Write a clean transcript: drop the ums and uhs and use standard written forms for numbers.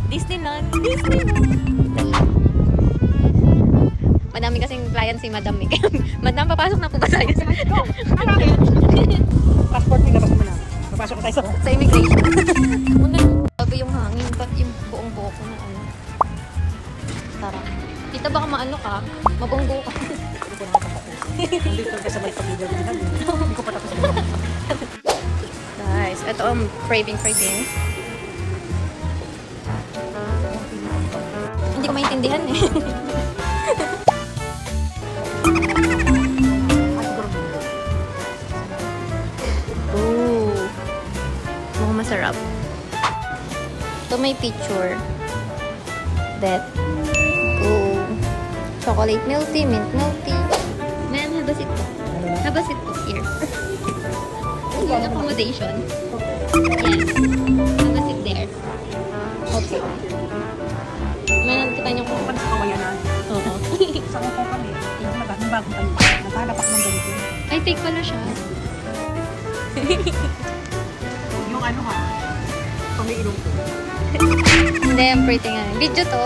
Disneyland. Disneyland. Madami kasing client si Madam eh. Madam, papasok na po ba tayo? Passport mo, labas mo na. Papasok na tayo Sa immigration. Sabi yung hangin, ba't yung buong buhok ko na ano? Tara. Kita baka maano ka? Mabunggo ka. Dito ka sa may pamilya din. Hindi ko pa tapos mo. Guys, ito ang craving. Hindi ko maintindihan eh. Ooh. Mukhang masarap. Ito may picture. That. Ooh. Chocolate milk tea, mint milk tea. Man, have a seat po. Have a seat po here. Yung accommodation. Yes. Have a seat there. Okay. Man, kita niyo kung Sa kawayan na. Oo. Sa kong kami. Yung bagong kami. Naghanap ako ng ganito. Ay, fake pala siya. Yung ano ha. Pamiilong ko. Hindi, I'm pretty nga. Video to.